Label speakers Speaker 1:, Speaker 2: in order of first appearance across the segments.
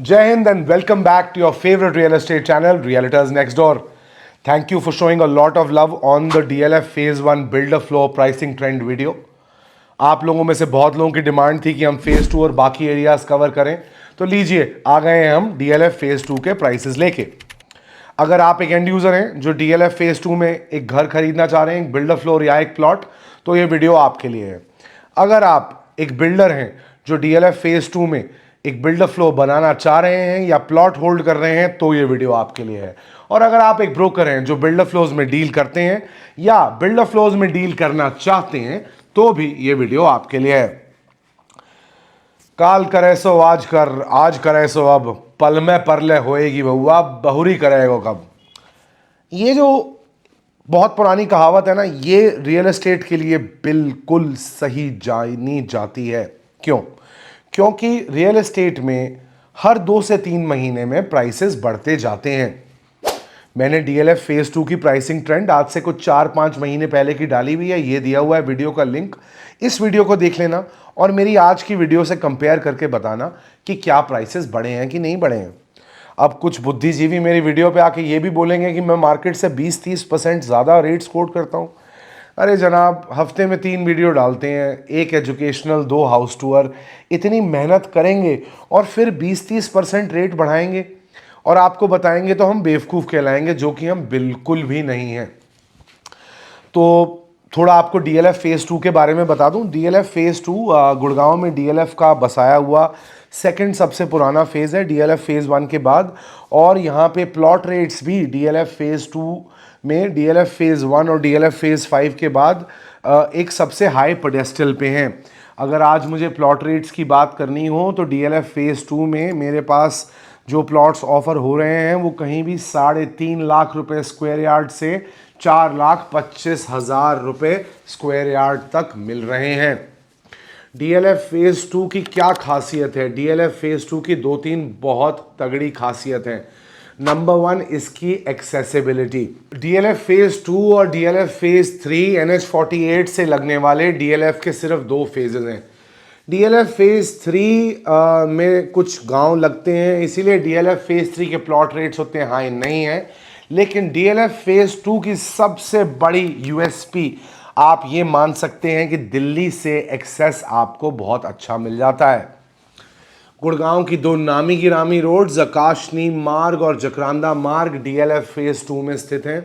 Speaker 1: Jai Hind and welcome back to your favorite real estate channel, Realtors Next Door. Thank you for showing a lot of love on the DLF Phase 1 Builder Floor Pricing Trend video. आप लोगों में से बहुत लोगों की demand थी कि हम फेज़ 2 और बाकी एरियाज कवर करें, तो लीजिए आ गए हैं हम DLF फेज़ 2 के प्राइसेस लेके। अगर आप एक एंड यूज़र हैं जो DLF फेज़ 2 में एक घर खरीदना चाह रहे हैं, एक बिल्डर फ्लोर या एक प्लॉट, तो ये वीडियो आपके लिए है। अगर आप एक बिल्डर हैं जो DLF फेज़ 2 में एक बिल्डर फ्लो बनाना चाह रहे हैं या प्लॉट होल्ड कर रहे हैं, तो ये वीडियो आपके लिए है। और अगर आप एक ब्रोकर हैं जो बिल्डर फ्लोज में डील करते हैं या बिल्डर फ्लोज में डील करना चाहते हैं, तो भी ये वीडियो आपके लिए है। काल करे सो आज कर, आज करे सो अब, पल में परले होएगी बहुआ, बहुरी करेगो कब। ये जो बहुत पुरानी कहावत है ना, ये रियल एस्टेट के लिए बिल्कुल सही जानी जाती है। क्यों? क्योंकि रियल एस्टेट में हर 2 से 3 महीने में प्राइसेस बढ़ते जाते हैं। मैंने DLF फेज़ 2 की प्राइसिंग ट्रेंड आज से कुछ 4-5 महीने पहले की डाली हुई है, ये दिया हुआ है वीडियो का लिंक। इस वीडियो को देख लेना और मेरी आज की वीडियो से कंपेयर करके बताना कि क्या प्राइसेस बढ़े हैं कि नहीं बढ़े हैं। अब कुछ बुद्धिजीवी मेरी वीडियो पे आके ये भी बोलेंगे कि मैं मार्केट से 20-30% ज़्यादा रेट्स कोट करता हूँ। अरे जनाब, हफ्ते में 3 वीडियो डालते हैं, एक एजुकेशनल, 2 हाउस टूर। इतनी मेहनत करेंगे और फिर 20-30% रेट बढ़ाएंगे और आपको बताएंगे तो हम बेवकूफ़ कहलाएंगे, जो कि हम बिल्कुल भी नहीं हैं। तो थोड़ा आपको DLF फेज़ 2 के बारे में बता दूं। DLF फेज़ 2 गुड़गांव में DLF का बसाया हुआ सेकंड सबसे पुराना फेज़ है DLF फेज़ 1 के बाद। और यहाँ पे प्लॉट रेट्स भी DLF फेज़ 2 में DLF फेज़ 1 और DLF फेज़ 5 के बाद एक सबसे हाई पेडेस्टल पे हैं। अगर आज मुझे प्लॉट रेट्स की बात करनी हो तो DLF फेज़ 2 में मेरे पास जो प्लॉट्स ऑफर हो रहे हैं वो कहीं भी 3.5 लाख रुपए स्क्वायर यार्ड से 4,25,000 रुपए स्क्वायर यार्ड तक मिल रहे हैं। DLF फेज़ 2 की क्या खासियत है? DLF फेज़ 2 की 2-3 बहुत तगड़ी खासियत है। नंबर 1, इसकी एक्सेसिबिलिटी। DLF फेज़ 2 और DLF फेज़ 3 NH-48 से लगने वाले DLF के सिर्फ 2 फेजेस हैं। DLF फेज़ 3 में कुछ गांव लगते हैं, इसीलिए DLF फेज़ 3 के प्लॉट रेट्स उतने हाई नहीं हैं। लेकिन DLF फेज़ 2 की सबसे बड़ी USP आप ये मान सकते हैं कि दिल्ली से एक्सेस आपको बहुत अच्छा मिल जाता है। गुड़गांव की 2 नामी गिरामी रोड्स, आकाशनी मार्ग और जकरांदा मार्ग, DLF फेज़ 2 में स्थित हैं।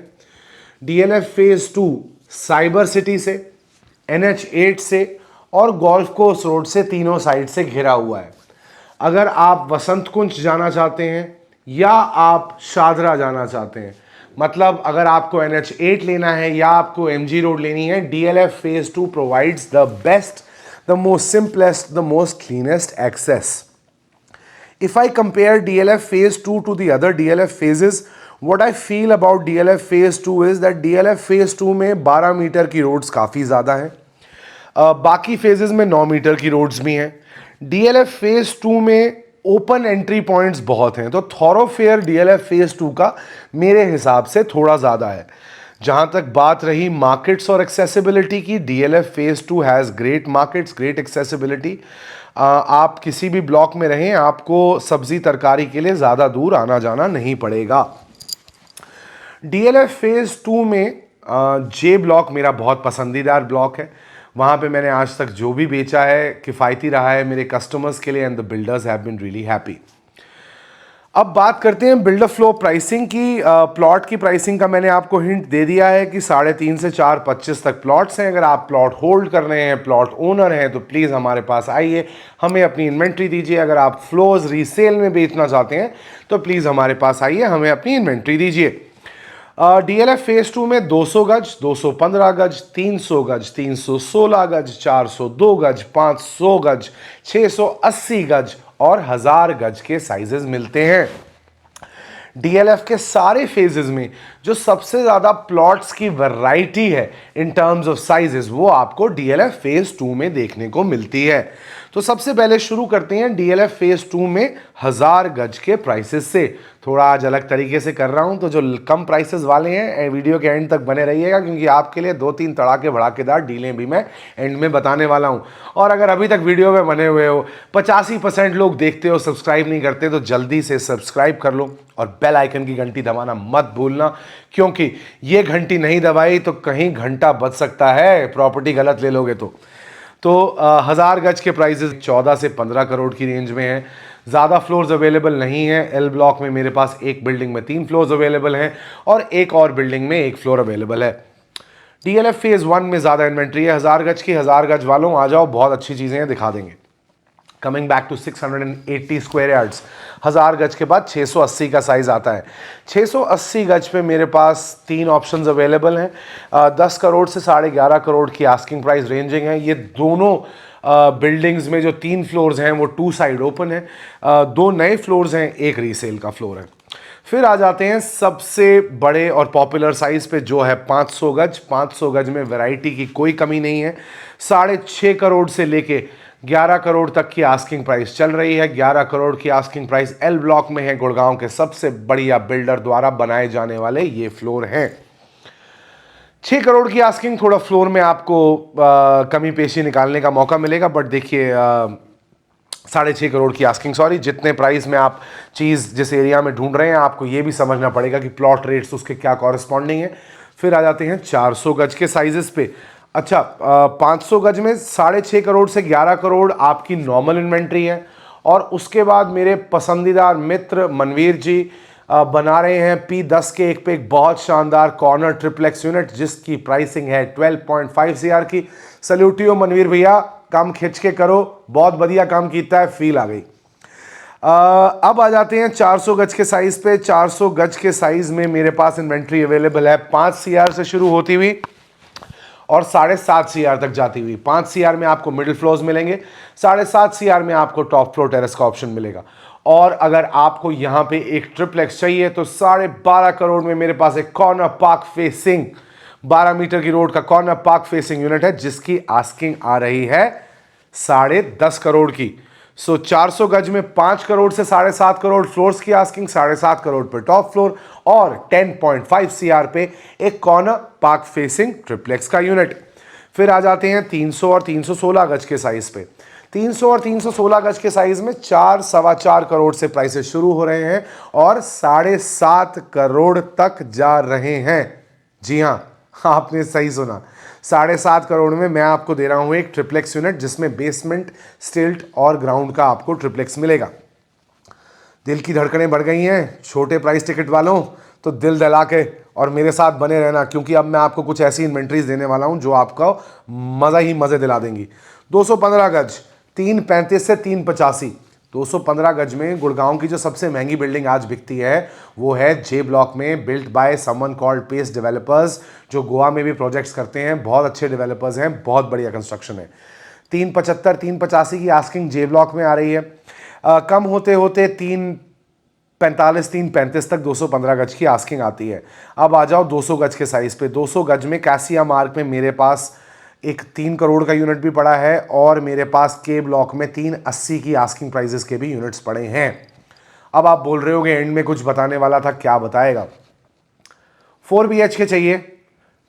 Speaker 1: DLF फेज़ 2 साइबर सिटी से, NH-8 से और गोल्फ कोर्स रोड से तीनों साइड से घिरा हुआ है। अगर आप वसंत कुंज जाना चाहते हैं या आप शादरा जाना चाहते हैं, मतलब अगर आपको NH-8 लेना है या आपको MG रोड लेनी है, DLF phase 2 provides the best, the most simplest, the most cleanest access. If I compare DLF phase 2 to the other DLF phases, what I feel about DLF phase 2 is that DLF phase 2 में 12 metre की roads काफ़ी ज़्यादा हैं। बाकी phases में 9 metre की roads भी हैं। DLF फेज 2 में ओपन एंट्री पॉइंट्स बहुत हैं, तो थॉरोफेयर DLF फेज 2 का मेरे हिसाब से थोड़ा ज़्यादा है। जहाँ तक बात रही मार्केट्स और एक्सेसिबिलिटी की, DLF phase 2 has great markets, great accessibility. आप किसी भी ब्लॉक में रहें, आपको सब्जी तरकारी के लिए ज़्यादा दूर आना जाना नहीं पड़ेगा। DLF फेज़ 2 में J ब्लॉक मेरा बहुत पसंदीदार ब्लॉक है। वहाँ पे मैंने आज तक जो भी बेचा है किफ़ायती रहा है मेरे कस्टमर्स के लिए, and the builders have been really happy. अब बात करते हैं बिल्डर फ्लो प्राइसिंग की। प्लॉट की प्राइसिंग का मैंने आपको हिंट दे दिया है कि 3.5 से 4.25 तक प्लॉट्स हैं। अगर आप प्लॉट होल्ड कर रहे हैं, प्लॉट ओनर हैं, तो प्लीज़ हमारे पास आइए, हमें अपनी इन्वेंट्री दीजिए। अगर आप फ्लोज रीसेल में बेचना चाहते हैं तो प्लीज़ हमारे पास आइए, हमें अपनी इन्वेंट्री दीजिए। DLF फेज़ 2 में 200 गज, 215 गज, 300 गज, 316 गज, 402 गज, 500 गज, 680 गज और 1000 गज के साइजेस मिलते हैं। DLF के सारे फेजेस में जो सबसे ज़्यादा प्लॉट्स की वैरायटी है इन टर्म्स ऑफ साइजेस, वो आपको DLF फेज़ 2 में देखने को मिलती है। तो सबसे पहले शुरू करते हैं डीएलएफ फेज 2 में 1000 गज के प्राइसेस से। थोड़ा आज अलग तरीके से कर रहा हूं, तो जो कम प्राइसेस वाले हैं वीडियो के एंड तक बने रहिएगा, क्योंकि आपके लिए 2-3 तड़ाके भड़ाकेदार डीलें भी मैं एंड में बताने वाला हूं। और अगर अभी तक वीडियो में बने हुए हो, 85% लोग देखते हो सब्सक्राइब नहीं करते, तो जल्दी से सब्सक्राइब कर लो और बेल आइकन की घंटी दबाना मत भूलना, क्योंकि ये घंटी नहीं दबाई तो कहीं घंटा बच सकता है, प्रॉपर्टी गलत ले लोगे तो 1000 गज के प्राइसेस 14 से 15 करोड़ की रेंज में हैं। ज़्यादा फ्लोर्स अवेलेबल नहीं है। एल ब्लॉक में मेरे पास एक बिल्डिंग में 3 फ्लोर्स अवेलेबल हैं और एक और बिल्डिंग में 1 फ्लोर अवेलेबल है। डीएलएफ फेज 1 में ज़्यादा इन्वेंट्री है। 1000 गज की, 1000 गज वालों आ जाओ, बहुत अच्छी चीज़ें हैं, दिखा देंगे। Coming back to 680 square yards, 1000 गज के बाद 680 का साइज आता है। 680 गज पे मेरे पास 3 ऑप्शंस अवेलेबल हैं। 10 करोड़ से 11.5 करोड़ की आस्किंग प्राइस रेंजिंग है। ये दोनों बिल्डिंग्स में जो 3 फ्लोर्स हैं वो 2 साइड ओपन है। 2 नए फ्लोर्स हैं, 1 रीसेल का फ्लोर है। फिर आ जाते हैं सबसे बड़े और पॉपुलर साइज पे, जो है 500 गज। 500 गज में वैरायटी की कोई कमी नहीं है। 6.5 करोड़ से लेके 11 करोड़ तक की आस्किंग प्राइस चल रही है। 11 करोड़ की आस्किंग प्राइस एल ब्लॉक में है। गुड़गांव के सबसे बढ़िया बिल्डर द्वारा बनाए जाने वाले ये फ्लोर हैं। 6 करोड़ की आस्किंग, थोड़ा फ्लोर में आपको कमी पेशी निकालने का मौका मिलेगा, बट देखिए 6.5 करोड़ की आस्किंग, सॉरी, जितने प्राइस में आप चीज़ जिस एरिया में ढूंढ रहे हैं, आपको ये भी समझना पड़ेगा कि प्लॉट रेट्स उसके क्या कॉरेस्पॉन्डिंग है। फिर आ जाते हैं 400 गज के साइजेस पे। अच्छा, 500 गज में 6.5 करोड़ से 11 करोड़ आपकी नॉर्मल इन्वेंट्री है। और उसके बाद मेरे पसंदीदा मित्र मनवीर जी बना रहे हैं P10 के एक पे एक बहुत शानदार कॉर्नर ट्रिप्लेक्स यूनिट, जिसकी प्राइसिंग है 12.5 CR की। सल्यूटियो मनवीर भैया, काम खिंच के करो, बहुत बढ़िया काम कीता है, फील आ गई। अब आ जाते हैं 400 गज के साइज पे। 400 गज के साइज में मेरे पास इन्वेंट्री अवेलेबल है 5 CR से शुरू होती हुई और 7.5 CR तक जाती हुई। 5 CR में आपको मिडिल फ्लोर्स मिलेंगे, 7.5 CR में आपको टॉप फ्लोर टेरेस का ऑप्शन मिलेगा। और अगर आपको यहां पे एक ट्रिप्लेक्स चाहिए तो 12.5 करोड़ में मेरे पास एक कॉर्नर पार्क फेसिंग 12 मीटर की रोड का कॉर्नर पार्क फेसिंग यूनिट है, जिसकी आस्किंग आ रही है 10.5 करोड़ की। सो 400 गज में 5 करोड़ से 7.5 करोड़ फ्लोर्स की आस्किंग, 7.5 करोड़ पे टॉप फ्लोर और 10.5 CR पे एक कॉर्नर पार्क फेसिंग ट्रिप्लेक्स का यूनिट। फिर आ जाते हैं 300 और 316 गज के साइज पे। 300 और 316 गज के साइज में 4-4.25 करोड़ से प्राइसेस शुरू हो रहे हैं और 7.5 करोड़ तक जा रहे हैं। जी हां, आपने सही सुना, 7.5 करोड़ में मैं आपको दे रहा हूं एक ट्रिप्लेक्स यूनिट, जिसमें बेसमेंट, स्टिल्ट और ग्राउंड का आपको ट्रिप्लेक्स मिलेगा। दिल की धड़कनें बढ़ गई हैं छोटे प्राइस टिकट वालों, तो दिल दहला के और मेरे साथ बने रहना, क्योंकि अब मैं आपको कुछ ऐसी इन्वेंट्रीज देने वाला हूं जो आपको मज़ा ही मज़े दिला देंगी। 215 गज 335 से 385। 215 गज में गुड़गांव की जो सबसे महंगी बिल्डिंग आज बिकती है वो है जे ब्लॉक में, built by someone called Pace developers, जो गोवा में भी प्रोजेक्ट्स करते हैं। बहुत अच्छे डेवलपर्स हैं, बहुत बढ़िया कंस्ट्रक्शन है। 375 385 की आस्किंग जे ब्लॉक में आ रही है। कम होते होते 345 335 तक 215 गज की आस्किंग आती है। अब आ जाओ 200 गज के साइज पे। 200 गज में कैसिया मार्ग में मेरे पास एक 3 करोड़ का यूनिट भी पड़ा है और मेरे पास के ब्लॉक में 380 की आस्किंग प्राइजेस के भी यूनिट्स पड़े हैं। अब आप बोल रहे होगे एंड में कुछ बताने वाला था, क्या बताएगा। 4 BHK चाहिए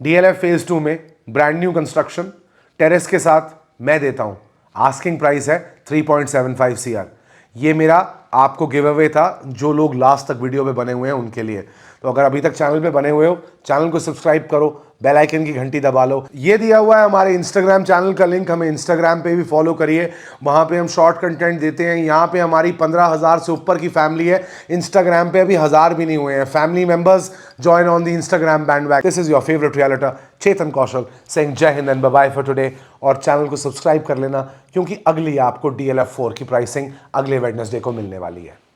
Speaker 1: डीएलएफ फेज 2 में, ब्रांड न्यू कंस्ट्रक्शन टेरेस के साथ मैं देता हूं। आस्किंग प्राइस है 3.75 CR। ये मेरा आपको गिव अवे था, जो लोग लास्ट तक वीडियो पे बने हुए हैं उनके लिए। तो अगर अभी तक चैनल पे बने हुए हो, चैनल को सब्सक्राइब करो, बेल आइकन की घंटी दबा लो। ये दिया हुआ है हमारे इंस्टाग्राम चैनल का लिंक, हमें इंस्टाग्राम पे भी फॉलो करिए, वहाँ पे हम शॉर्ट कंटेंट देते हैं। यहाँ पे हमारी 15,000 से ऊपर की फैमिली है। इंस्टाग्राम पे अभी 1000 भी नहीं हुए हैं family members. Join on the Instagram bandwagon. This is your favourite realtor Chetan Kaushal saying Jai Hind and bye bye for today. और चैनल को सब्सक्राइब कर लेना, क्योंकि अगली आपको DLF 4 की प्राइसिंग अगले वेडनेसडे को मिलने वाली है।